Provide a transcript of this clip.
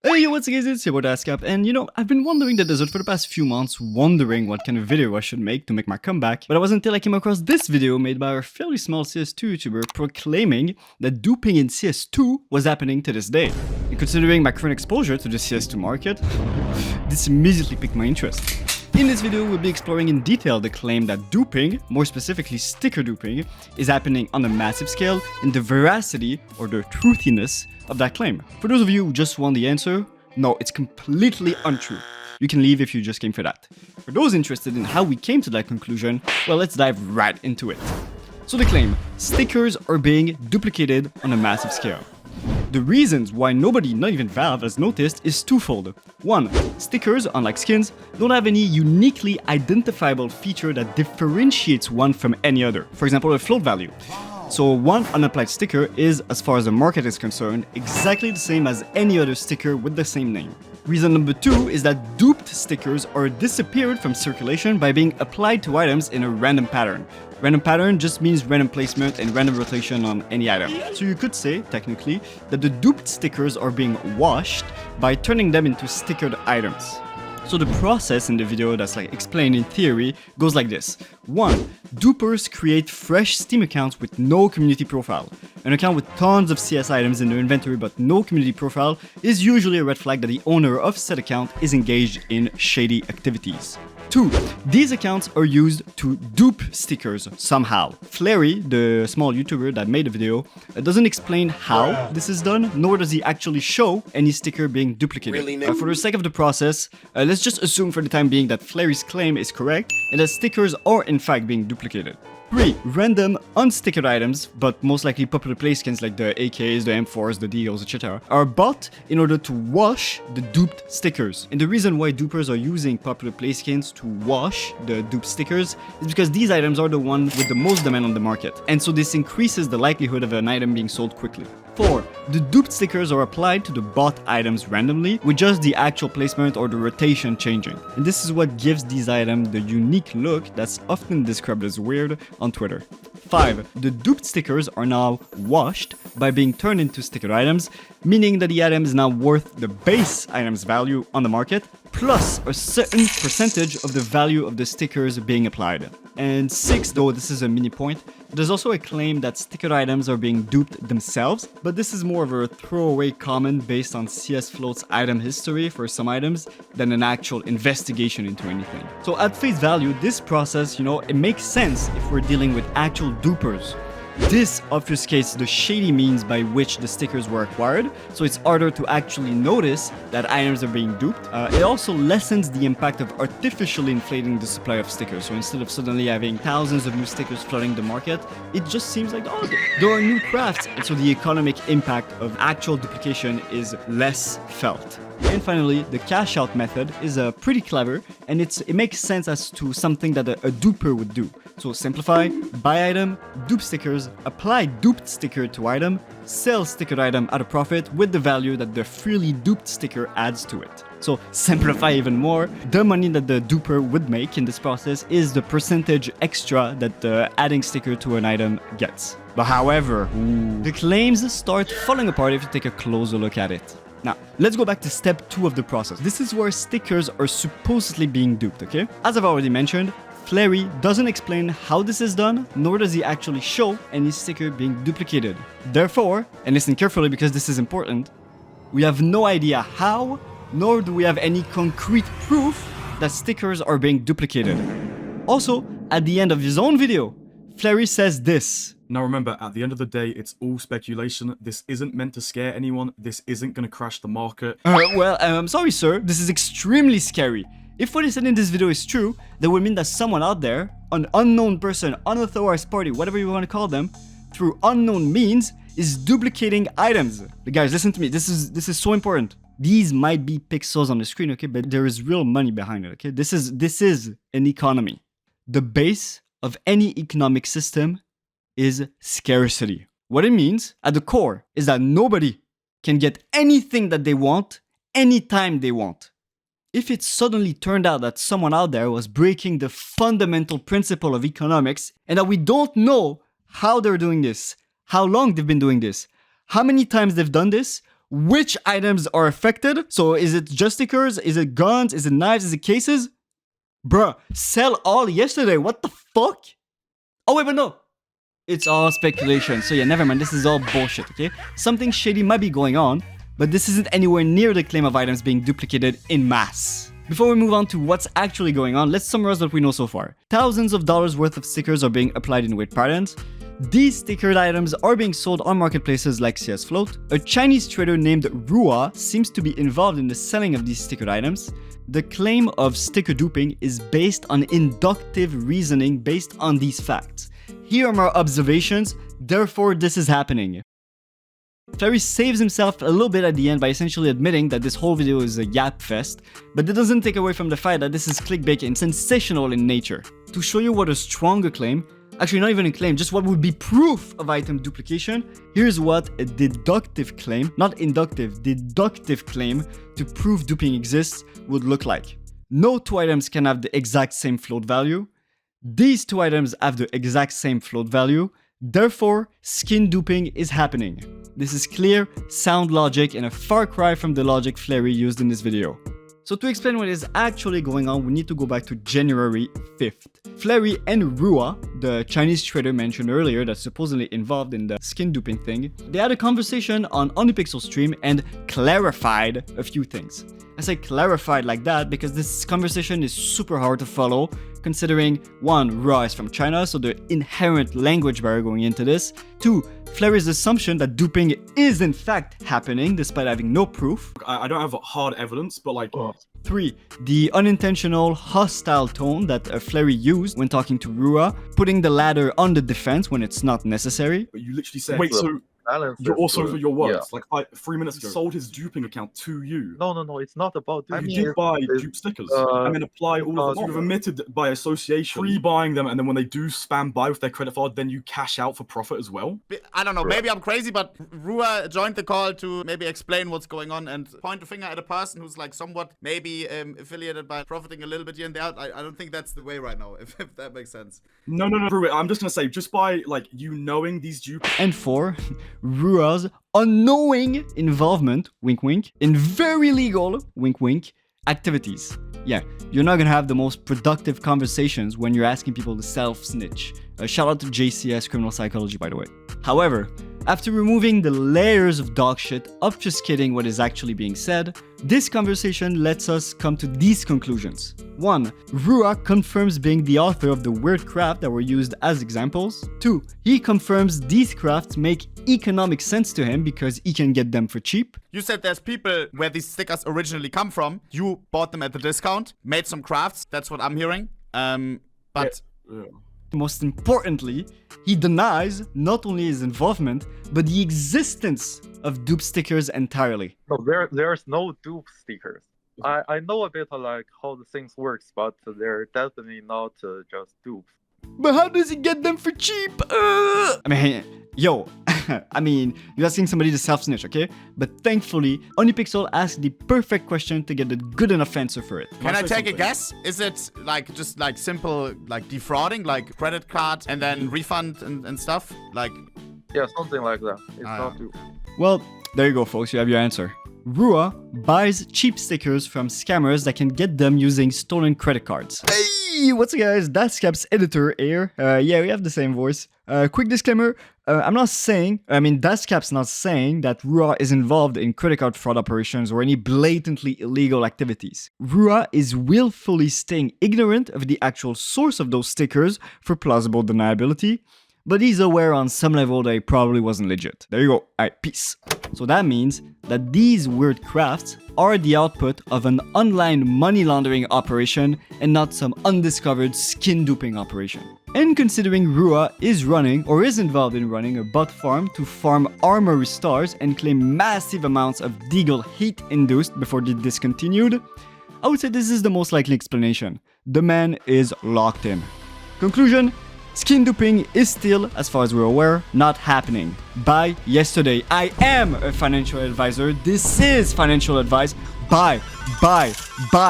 Hey, what's up guys, it's your boy Dadscap, and I've been wondering the desert for the past few months, wondering what kind of video I should make to make my comeback, but it wasn't until I came across this video made by a fairly small CS2 YouTuber proclaiming that duping in CS2 was happening to this day. And considering my current exposure to the CS2 market, this immediately piqued my interest. In this video, we'll be exploring in detail the claim that duping, more specifically sticker duping, is happening on a massive scale, and the veracity or the truthiness of that claim. For those of you who just want the answer, no, it's completely untrue. You can leave if you just came for that. For those interested in how we came to that conclusion, well, let's dive right into it. So the claim, stickers are being duplicated on a massive scale. The reasons why nobody, not even Valve, has noticed is twofold. One, stickers, unlike skins, don't have any uniquely identifiable feature that differentiates one from any other. For example, a float value. So one unapplied sticker is, as far as the market is concerned, exactly the same as any other sticker with the same name. Reason number two is that duped stickers are disappeared from circulation by being applied to items in a random pattern. Random pattern just means random placement and random rotation on any item. So you could say, technically, that the duped stickers are being washed by turning them into stickered items. So the process in the video that's explained in theory goes like this. 1. Dupers create fresh Steam accounts with no community profile. An account with tons of CS items in their inventory but no community profile is usually a red flag that the owner of said account is engaged in shady activities. 2. These accounts are used to dupe stickers somehow. Flarey, the small YouTuber that made the video, doesn't explain how this is done, nor does he actually show any sticker being duplicated. For the sake of the process, let's just assume for the time being that Flarey's claim is correct and that stickers are in fact being duplicated. 3. Random unstickered items, but most likely popular play skins like the AKs, the M4s, the Deagles, etc. are bought in order to wash the duped stickers. And the reason why dupers are using popular play skins to wash the duped stickers is because these items are the ones with the most demand on the market. And so this increases the likelihood of an item being sold quickly. 4. The duped stickers are applied to the bought items randomly, with just the actual placement or the rotation changing. And this is what gives these items the unique look that's often described as weird on Twitter. 5. The duped stickers are now washed by being turned into stickered items, meaning that the item is now worth the base item's value on the market, plus a certain percentage of the value of the stickers being applied. And 6, though this is a mini point, there's also a claim that stickered items are being duped themselves, but this is more of a throwaway comment based on CS Float's item history for some items than an actual investigation into anything. So at face value, this process, it makes sense if we're dealing with actual dupers. This obfuscates the shady means by which the stickers were acquired, so it's harder to actually notice that items are being duped. It also lessens the impact of artificially inflating the supply of stickers, so instead of suddenly having thousands of new stickers flooding the market, it just seems like, oh, there are new crafts, and so the economic impact of actual duplication is less felt. And finally, the cash out method is pretty clever, and it makes sense as to something that a duper would do. So simplify, buy item, dupe stickers, apply duped sticker to item, sell stickered item at a profit with the value that the freely duped sticker adds to it. So simplify even more, the money that the duper would make in this process is the percentage extra that the adding sticker to an item gets. But however, the claims start falling apart if you take a closer look at it. Now, let's go back to step 2 of the process. This is where stickers are supposedly being duped, okay? As I've already mentioned, Flarey doesn't explain how this is done, nor does he actually show any sticker being duplicated. Therefore, and listen carefully because this is important, we have no idea how, nor do we have any concrete proof that stickers are being duplicated. Also, at the end of his own video, Flarey says this. Now remember, at the end of the day, it's all speculation. This isn't meant to scare anyone. This isn't going to crash the market. I'm sorry, sir. This is extremely scary. If what he said in this video is true, that would mean that someone out there, an unknown person, unauthorized party, whatever you want to call them, through unknown means, is duplicating items. Guys, listen to me. This is so important. These might be pixels on the screen, okay, but there is real money behind it, okay? This is an economy. The base of any economic system is scarcity. What it means at the core is that nobody can get anything that they want anytime they want. If it suddenly turned out that someone out there was breaking the fundamental principle of economics and that we don't know how they're doing this, how long they've been doing this, how many times they've done this, which items are affected. So is it just stickers? Is it guns? Is it knives? Is it cases? Bruh, sell all yesterday. What the fuck? Oh wait, but no. It's all speculation. So yeah, never mind. This is all bullshit, okay? Something shady might be going on, but this isn't anywhere near the claim of items being duplicated in mass. Before we move on to what's actually going on, let's summarize what we know so far. Thousands of dollars worth of stickers are being applied in weird patterns. These stickered items are being sold on marketplaces like CS Float. A Chinese trader named Rua seems to be involved in the selling of these stickered items. The claim of sticker duping is based on inductive reasoning based on these facts. Here are my observations, therefore this is happening. Flarey saves himself a little bit at the end by essentially admitting that this whole video is a yap fest, but that doesn't take away from the fact that this is clickbait and sensational in nature. To show you what a stronger claim, actually not even a claim, just what would be proof of item duplication, here's what a deductive claim, not inductive, deductive claim to prove duping exists would look like. No two items can have the exact same float value. These two items have the exact same float value, therefore skin duping is happening. This is clear, sound logic and a far cry from the logic Flarey used in this video. So to explain what is actually going on, we need to go back to January 5th. Flarey and Rua, the Chinese trader mentioned earlier that's supposedly involved in the skin duping thing, they had a conversation on Onipixel stream and clarified a few things. I say clarified like that because this conversation is super hard to follow, considering 1. Rua is from China, so the inherent language barrier going into this. 2. Flarey's assumption that duping is in fact happening despite having no proof. I don't have hard evidence, but like... 3. The unintentional, hostile tone that Flarey used when talking to Rua, putting the latter on the defense when it's not necessary. But you literally said... Wait, so... You're also for your words. Yeah. Like 3 minutes ago, sold his duping account to you. No, it's not about duping. You did buy dupe stickers. I mean, apply all of them. You've admitted by association, pre-buying them, and then when they do spam buy with their credit card, then you cash out for profit as well. I don't know, maybe I'm crazy, but Rua joined the call to maybe explain what's going on and point a finger at a person who's like somewhat maybe affiliated by profiting a little bit here and there. I don't think that's the way right now, if that makes sense. No, I'm just gonna say, just by like you knowing these dupes. And 4. Rua's unknowing involvement, wink wink, in very legal, wink wink, activities. Yeah, you're not gonna have the most productive conversations when you're asking people to self-snitch. Shout out to JCS Criminal Psychology, by the way. However, after removing the layers of dog shit, obfuscating what is actually being said, this conversation lets us come to these conclusions. 1. Rua confirms being the author of the weird craft that were used as examples. 2. He confirms these crafts make economic sense to him because he can get them for cheap. You said there's people where these stickers originally come from. You bought them at the discount, made some crafts. That's what I'm hearing. But... Yeah. Most importantly, he denies not only his involvement, but the existence of dupe stickers entirely. No, there's no dupe stickers. I know a bit like how the things works, but they're definitely not just dupes. But how does he get them for cheap? I mean, yo, I mean, you're asking somebody to self-snitch, okay? But thankfully, Onipixel asked the perfect question to get a good enough answer for it. Can I take a guess? Is it like just like simple like defrauding, like credit card and then refund and stuff? Like, yeah, something like that. It's not dupe. Well, there you go, folks. You have your answer. Rua buys cheap stickers from scammers that can get them using stolen credit cards. Hey, what's up guys, Dadscap's editor here. Yeah, we have the same voice. Quick disclaimer, Dadscap's not saying that Rua is involved in credit card fraud operations or any blatantly illegal activities. Rua is willfully staying ignorant of the actual source of those stickers for plausible deniability, but he's aware on some level that it probably wasn't legit. There you go. Alright, peace. So that means that these weird crafts are the output of an online money laundering operation and not some undiscovered skin duping operation. And considering Rua is running or is involved in running a bot farm to farm armory stars and claim massive amounts of Deagle heat induced before they discontinued, I would say this is the most likely explanation. The man is locked in. Conclusion: skin duping is still, as far as we're aware, not happening. Buy yesterday. I am a financial advisor. This is financial advice. Buy.